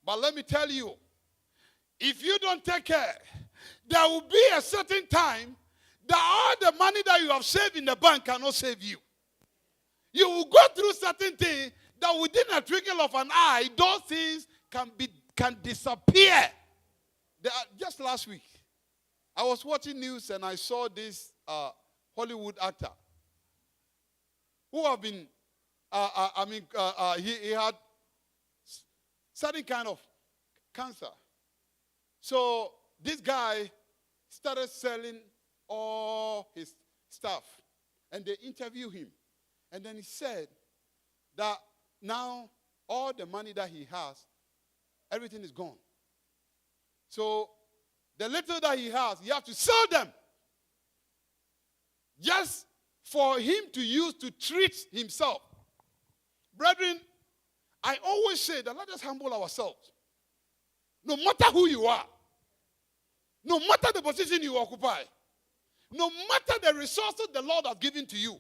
But let me tell you, if you don't take care, there will be a certain time that all the money that you have saved in the bank cannot save you. You will go through certain things that within a twinkle of an eye, those things can disappear. Just last week, I was watching news and I saw this Hollywood actor who have been, he had certain kind of cancer. So this guy started selling all his stuff, and they interviewed him. And then he said that now all the money that he has, everything is gone. So the little that he has to sell them just for him to use to treat himself. Brethren, I always say that let us humble ourselves. No matter who you are, no matter the position you occupy, no matter the resources the Lord has given to you,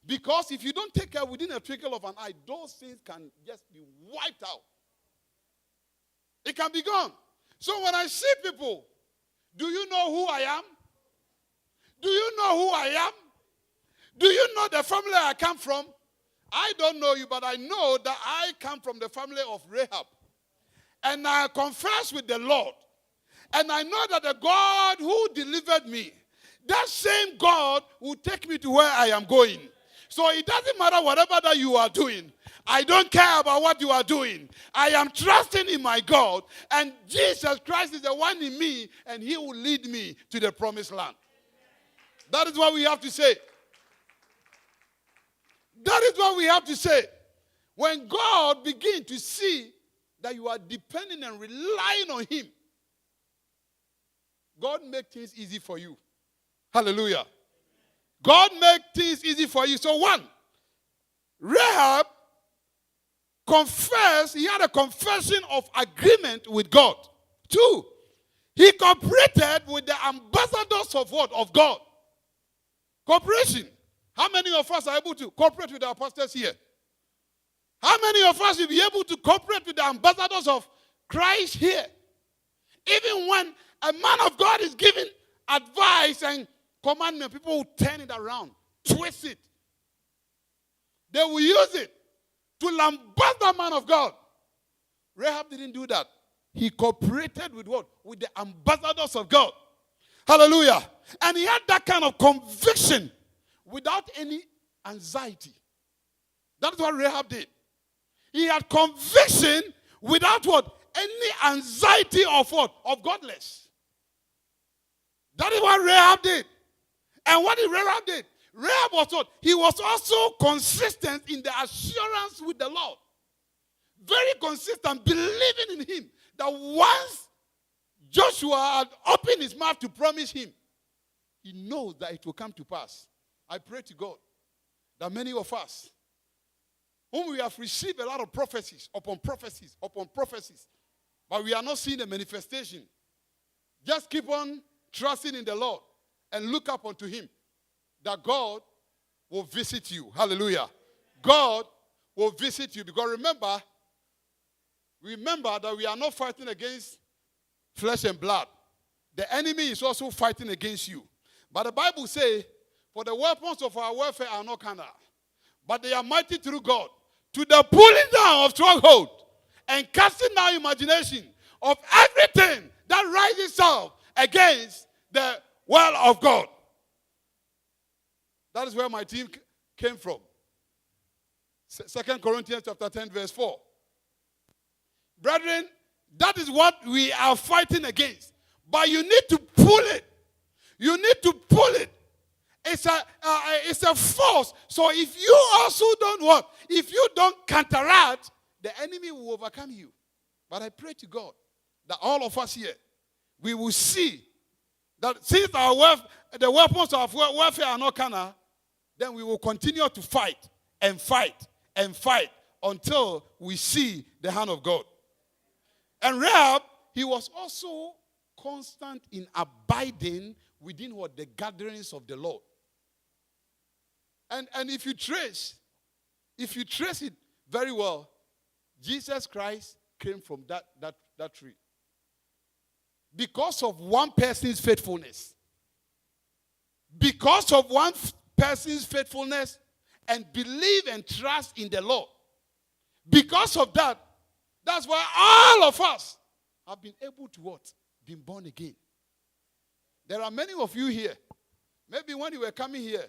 because if you don't take care within a twinkle of an eye, those things can just be wiped out. It can be gone. So when I see people, do you know who I am? Do you know who I am? Do you know the family I come from? I don't know you, but I know that I come from the family of Rahab. And I confess with the Lord. And I know that the God who delivered me, that same God will take me to where I am going. So it doesn't matter whatever that you are doing. I don't care about what you are doing. I am trusting in my God. And Jesus Christ is the one in me. And he will lead me to the promised land. That is what we have to say. That is what we have to say. When God begins to see that you are depending and relying on him, God makes things easy for you. Hallelujah. God makes things easy for you. So one, Rahab confessed, he had a confession of agreement with God. Two, he cooperated with the ambassadors of what? Of God. Cooperation. How many of us are able to cooperate with our pastors here? How many of us will be able to cooperate with the ambassadors of Christ here? Even when a man of God is giving advice and commandment, people will turn it around, twist it. They will use it to lambast the man of God. Rahab didn't do that. He cooperated with what? With the ambassadors of God. Hallelujah. And he had that kind of conviction without any anxiety. That's what Rahab did. He had conviction without what? Any anxiety of what? Of godless. That is what Rahab did. And what did Rahab did? Rahab was what? He was also consistent in the assurance with the Lord. Very consistent, believing in him. That once Joshua had opened his mouth to promise him, he knows that it will come to pass. I pray to God that many of us, whom we have received a lot of prophecies upon prophecies upon prophecies, but we are not seeing the manifestation. Just keep on trusting in the Lord and look up unto him, that God will visit you. Hallelujah. God will visit you, because remember that we are not fighting against flesh and blood. The enemy is also fighting against you. But the Bible says, for the weapons of our warfare are not carnal, but they are mighty through God to the pulling down of strongholds and casting down imagination of everything that rises up against the will of God. That is where my team came from. 2 Corinthians chapter 10 verse 4. Brethren, that is what we are fighting against. But you need to pull it. You need to pull it. It's a force. So if you also don't work, if you don't counteract, the enemy will overcome you. But I pray to God that all of us here, we will see that since the weapons of warfare are not carnal, then we will continue to fight and fight and fight until we see the hand of God. And Rahab, he was also constant in abiding within what? The gatherings of the Lord. And if you trace it very well, Jesus Christ came from that tree. Because of one person's faithfulness. Because of one person's faithfulness and believe and trust in the Lord. Because of that, that's why all of us have been able to what? Been born again. There are many of you here. Maybe when you were coming here,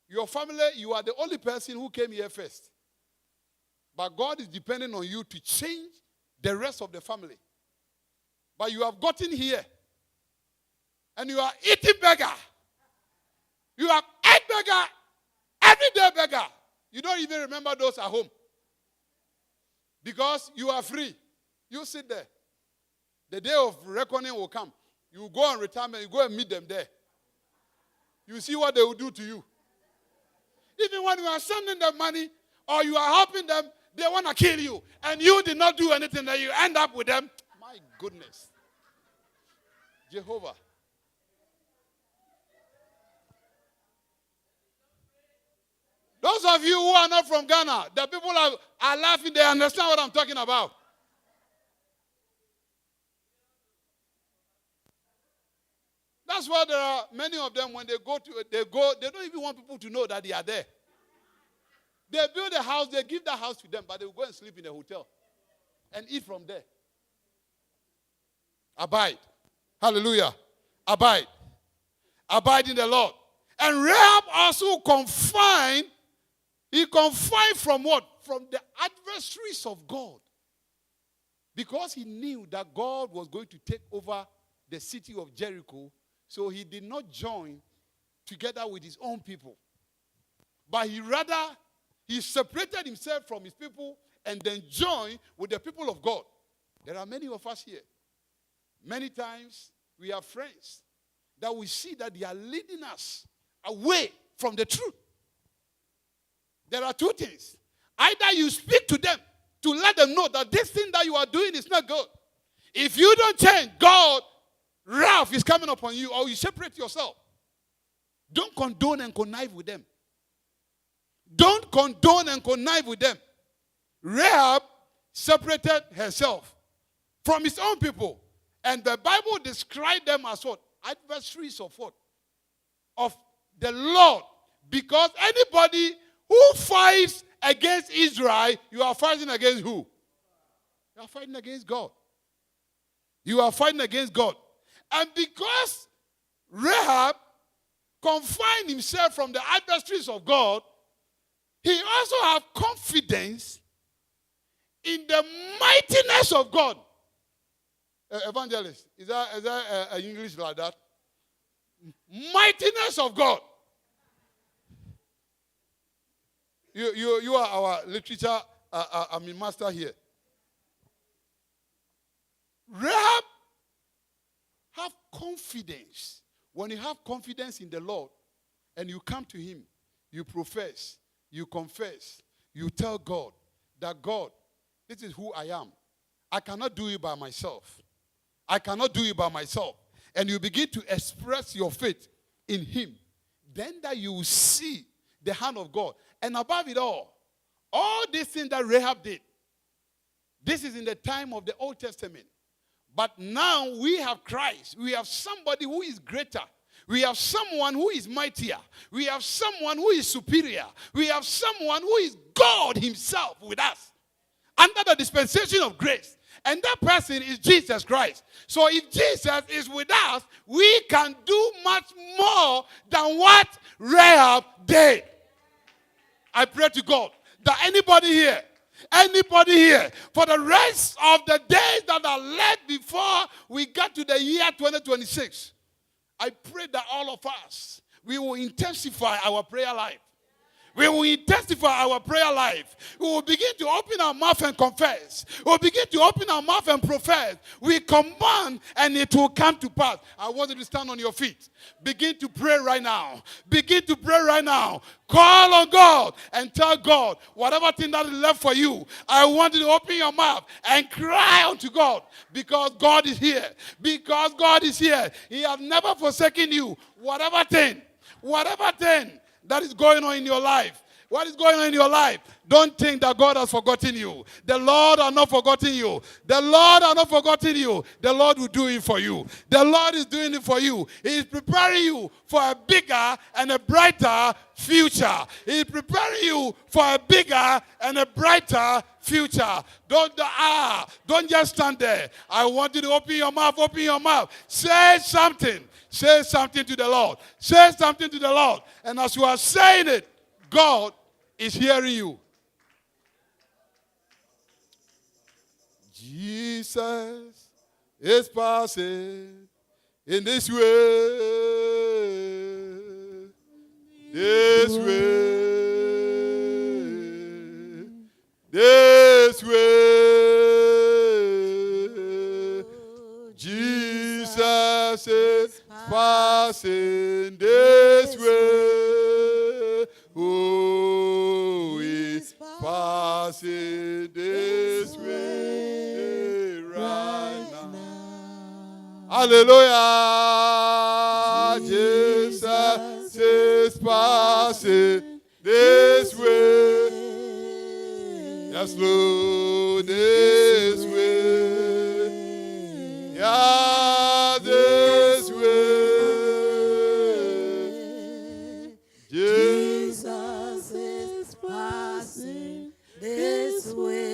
your family, you are the only person who came here first. But God is depending on you to change the rest of the family. But you have gotten here. And you are eating burger. You have ate burger. Everyday burger. You don't even remember those at home. Because you are free. You sit there. The day of reckoning will come. You go on retirement. You go and meet them there. You see what they will do to you. Even when you are sending them money or you are helping them, they want to kill you. And you did not do anything, that you end up with them. My goodness. Jehovah. Those of you who are not from Ghana, the people are laughing, they understand what I'm talking about. That's why there are many of them, when they go, they don't even want people to know that they are there. They build a house, they give that house to them, but they will go and sleep in a hotel and eat from there. Abide. Hallelujah. Abide. Abide in the Lord. And Rahab also confined from what? From the adversaries of God. Because he knew that God was going to take over the city of Jericho, so he did not join together with his own people. But he separated himself from his people and then joined with the people of God. There are many of us here. Many times we have friends that we see that they are leading us away from the truth. There are two things. Either you speak to them to let them know that this thing that you are doing is not good. If you don't change, God, wrath is coming upon you, or you separate yourself. Don't condone and connive with them. Don't condone and connive with them. Rahab separated herself from his own people. And the Bible described them as what? Adversaries of what? Of the Lord. Because anybody who fights against Israel, you are fighting against who? You are fighting against God. You are fighting against God. And because Rahab confined himself from the adversaries of God, he also have confidence in the mightiness of God. Evangelist, is that English like that? Mightiness of God. You are our literature master here. Rahab have confidence. When you have confidence in the Lord and you come to him, you profess, you confess, you tell God that God, this is who I am. I cannot do it by myself. I cannot do it by myself. And you begin to express your faith in him. Then that you will see the hand of God. And above it all these things that Rahab did, this is in the time of the Old Testament. But now we have Christ. We have somebody who is greater. We have someone who is mightier. We have someone who is superior. We have someone who is God himself with us. Under the dispensation of grace. And that person is Jesus Christ. So if Jesus is with us, we can do much more than what Rahab did. I pray to God that anybody here, for the rest of the days that are left before we get to the year 2026, I pray that all of us, we will intensify our prayer life. We will intensify our prayer life. We will begin to open our mouth and confess. We will begin to open our mouth and profess. We command and it will come to pass. I want you to stand on your feet. Begin to pray right now. Begin to pray right now. Call on God and tell God, whatever thing that is left for you, I want you to open your mouth and cry unto God, because God is here. Because God is here. He has never forsaken you. Whatever thing that is going on in your life, What is going on in your life? Don't think that God has forgotten you. The Lord has not forgotten you. The Lord has not forgotten you. The Lord will do it for you. The Lord is doing it for you. He is preparing you for a bigger and a brighter future. He is preparing you for a bigger and a brighter future. Don't just stand there. I want you to open your mouth. Open your mouth. Say something. Say something to the Lord. Say something to the Lord. And as you are saying it, God is hearing you. Jesus is passing in this way. This way. This way. Jesus is passing this way. Oh, he's passing this way right now. Hallelujah. Jesus is passing this way. Yes, Lord, this way. Yeah, this way. Jesus is passing this way.